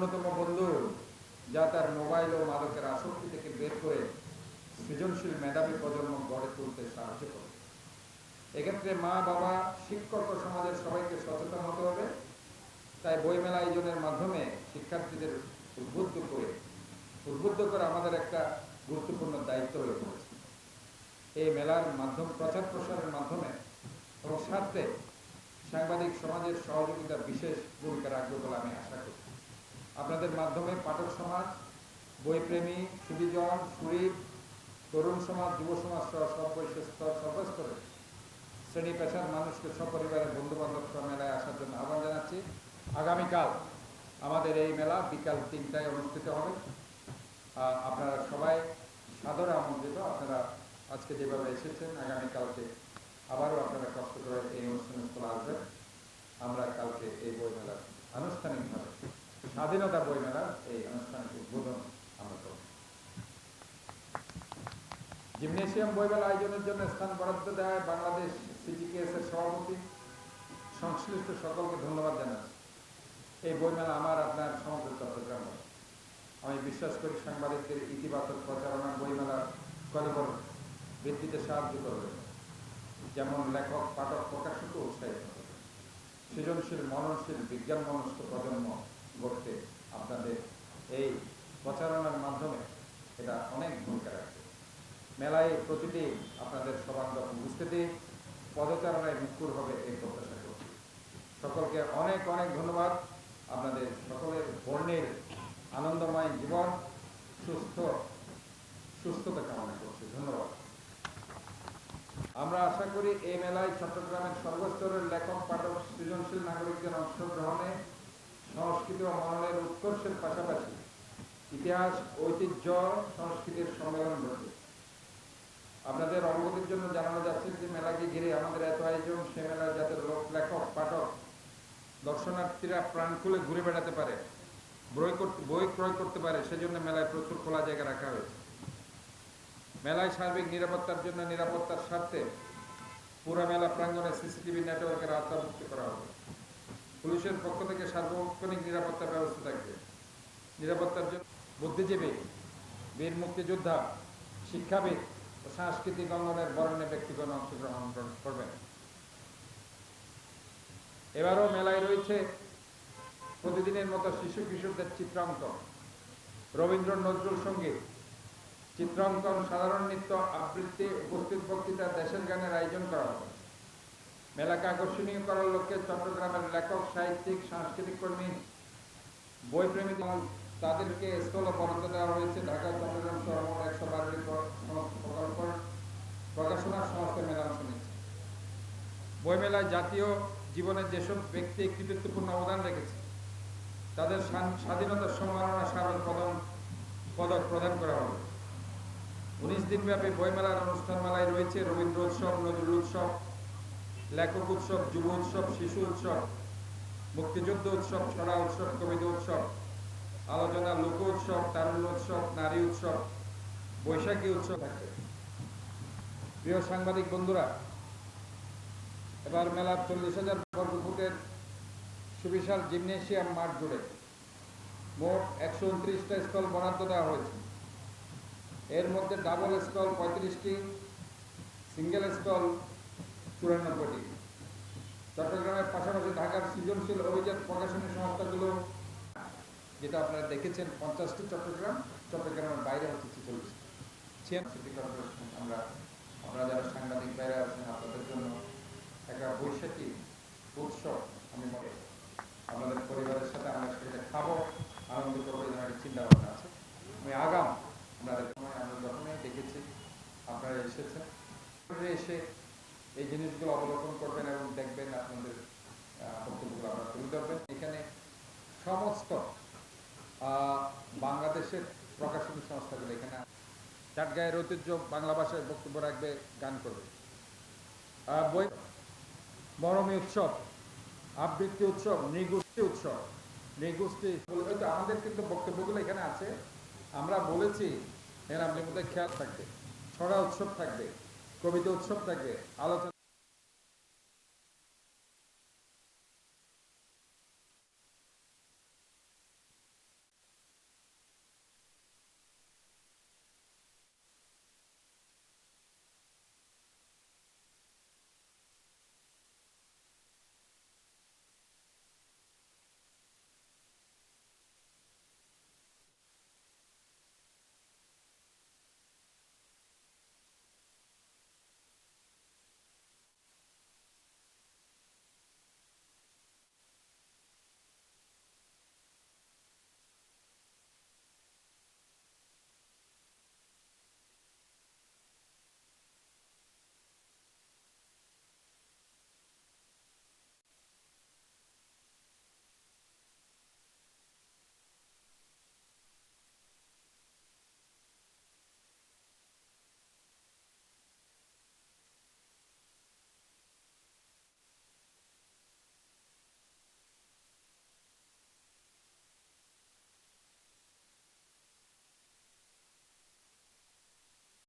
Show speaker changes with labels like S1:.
S1: অন্যতম বন্ধু, যা তার মোবাইল ও মাদকের আসক্তি থেকে বের করে সৃজনশীল মেধাবী প্রজন্ম গড়ে তুলতে সাহায্য করে। এক্ষেত্রে মা, বাবা, শিক্ষক ও সমাজের সবাইকে সচেতন হতে হবে। তাই বইমেলা আয়োজনের মাধ্যমে শিক্ষার্থীদের উদ্বুদ্ধ করে আমাদের একটা গুরুত্বপূর্ণ দায়িত্ব হয়ে পড়েছে। এই মেলার প্রচার প্রসারের মাধ্যমে এবং স্বার্থে সাংবাদিক সমাজের সহযোগিতা বিশেষ ভূমিকা রাখবে বলে আমি আশা করি। আপনাদের মাধ্যমে পাঠক সমাজ, বইপ্রেমী, সুধীজন, সুরীর, তরুণ সমাজ, যুব সমাজ সহ সব বয়সের সর্বস্তরে শ্রেণী পেশার মানুষকে সপরিবারের বন্ধুবান্ধব সহ মেলায় আসার জন্য আহ্বান জানাচ্ছি। আগামীকাল আমাদের এই মেলা বিকাল 3টায় অনুষ্ঠিত হবে। আপনারা সবাই সাদরে আমন্ত্রিত। আপনারা আজকে যেভাবে এসেছেন, আগামীকালকে আবারও আপনারা কষ্ট করে এই অনুষ্ঠানের স্থলে আসবেন। আমরা কালকে এই বইমেলার আনুষ্ঠানিকভাবে স্বাধীনতা বইমেলার এই আনুষ্ঠানিক উদ্বোধন আমরা করব। জিমনেশিয়াম বইমেলা আয়োজনের জন্য স্থান বরাদ্দ দেওয়ায় বাংলাদেশ সিজিকেএস এর সভাপতি সংশ্লিষ্ট সকলকে ধন্যবাদ জানাচ্ছি। এই বইমেলা আমার আপনার সমগ্র চট্টগ্রাম। আমি বিশ্বাস করি সাংবাদিকদের ইতিবাচক প্রচারণা বইমেলার কলেবর বৃদ্ধিতে সাহায্য করবে, যেমন লেখক, পাঠক, প্রকাশক উৎসাহিত হবে। সৃজনশীল, মননশীল, বিজ্ঞান মনস্ক প্রজন্ম গড়তে আপনাদের এই প্রচারণার মাধ্যমে এটা অনেক ভূমিকা রাখবে। মেলায় প্রতিটি আপনাদের সর্বাঙ্গীন উপস্থিতি পদচারণায় মুখর হবে এই প্রত্যাশা করছি। সকলকে অনেক অনেক ধন্যবাদ। আপনাদের সকলের বর্ণের আনন্দময় জীবন, সুস্থতা কামনা করছি। ধন্যবাদ। আমরা আশা করি এই মেলায় চট্টগ্রামের সর্বস্তরের লেখক, পাঠক, সৃজনশীল নাগরিকদের অংশগ্রহণে সংস্কৃতি ও মননের উৎকর্ষের পাশাপাশি ইতিহাস, ঐতিহ্য, সংস্কৃতির সম্মেলন ঘটবে। আপনাদের অবগতির জন্য জানানো যাচ্ছে যে মেলাকে ঘিরে আমাদের এত আয়োজন, সে মেলায় যাতে লেখক, পাঠক, দর্শনার্থীরা প্রাণ খুলে ঘুরে বেড়াতে পারে, বই ক্রয় করতে পারে, সেজন্য মেলায় প্রচুর খোলা জায়গা রাখা হয়েছে। মেলায় সার্বিক নিরাপত্তার জন্য নিরাপত্তার স্বার্থে পুরো মেলা প্রাঙ্গণে সিসিটিভি নেটওয়ার্কের আওতাভুক্ত করা হবে। পুলিশের পক্ষ থেকে সার্বক্ষণিক নিরাপত্তার ব্যবস্থা থাকবে। নিরাপত্তার জন্য বুদ্ধিজীবী, বীর মুক্তিযোদ্ধা, শিক্ষাবিদ ও সাংস্কৃতিক অঙ্গনের বরেণ্য ব্যক্তিগণ অংশগ্রহণ করবেন। এবারও মেলায় রয়েছে প্রতিদিনের মতো শিশু কিশোরদের চিত্রাঙ্কন, রবীন্দ্র নজরুল সঙ্গীত, চিত্রাঙ্কন, সাধারণ নৃত্য, আবৃত্তি, উপস্থিত বক্তৃতা, দেশের গানের আয়োজন করা হবে। মেলাকে আকর্ষণীয় করার লক্ষ্যে চট্টগ্রামের লেখক, সাহিত্যিক, সাংস্কৃতিক কর্মী, বইপ্রেমী তাদেরকে স্থলে বরাদ্দ দেওয়া হয়েছে। ঢাকা, চট্টগ্রাম সহ মোট 112টি প্রকল্প প্রকাশনার সংস্থা মেলা অংশ নিচ্ছে। বইমেলায় জাতীয় জীবনের যেসব ব্যক্তি কৃতিত্বপূর্ণ অবদান রেখেছে তাদের স্বাধীনতার সম্মাননা স্মারক পদক প্রদান করা হবে। 19 দিনব্যাপী বইমেলার অনুষ্ঠান মেলায় রয়েছে রবীন্দ্র উৎসব, নজরুল উৎসব, লেখক উৎসব, যুব উৎসব, শিশু উৎসব, মুক্তিযুদ্ধ উৎসব, ছড়া উৎসব, কবিতা উৎসব, আলোচনা, লোক উৎসব, তারুণ্য উৎসব, নারী উৎসব, বৈশাখী উৎসব থাকবে। প্রিয় সাংবাদিক বন্ধুরা, এবার মেলার 40,000 বর্গফুটের সুবিশাল জিমনেশিয়াম মাঠ জুড়ে মোট 129টা স্টল বরাদ্দ দেওয়া হয়েছে। এর মধ্যে ডাবল স্টল 35টি, সিঙ্গেল স্টল 94টি। চট্টগ্রামের পাশাপাশি ঢাকার সৃজনশীল অভিজাত প্রকাশনী সংস্থাগুলো, যেটা আপনারা দেখেছেন 50টি, চট্টগ্রামের বাইরে হচ্ছে 46টি। আমরা যারা সাংবাদিক বাইরে আছেন, আপনাদের জন্য একটা বৈশাখী উৎসব আমি মনে আপনাদের পরিবারের সাথে আমরা সেটা খাবো, আনন্দ করবো, এই ধরনের চিন্তা ভাবনা আছে। আমি আগাম আপনাদের সময় আমরা যখনই দেখেছি আপনারা এসেছেন, এসে এই জিনিসগুলো অবলোকন করবেন এবং দেখবেন, আপনাদের বক্তব্যগুলো আপনারা তুলে ধরবেন। এখানে সমস্ত বাংলাদেশের প্রকাশনী সংস্থাগুলো এখানে চাটগাঁয়ের ঐতিহ্য বাংলা ভাষায় বক্তব্য রাখবে, গান করবে। বই মরমী উৎসব, আবৃত্তি উৎসব, নৃগোষ্ঠী উৎসব, আমাদের কিন্তু বক্তব্যগুলো এখানে আছে। আমরা বলেছি এর আমাদের মধ্যে খেয়াল থাকবে, ছড়া উৎসব থাকবে, কবিতা উৎসব থাকবে, আলোচনা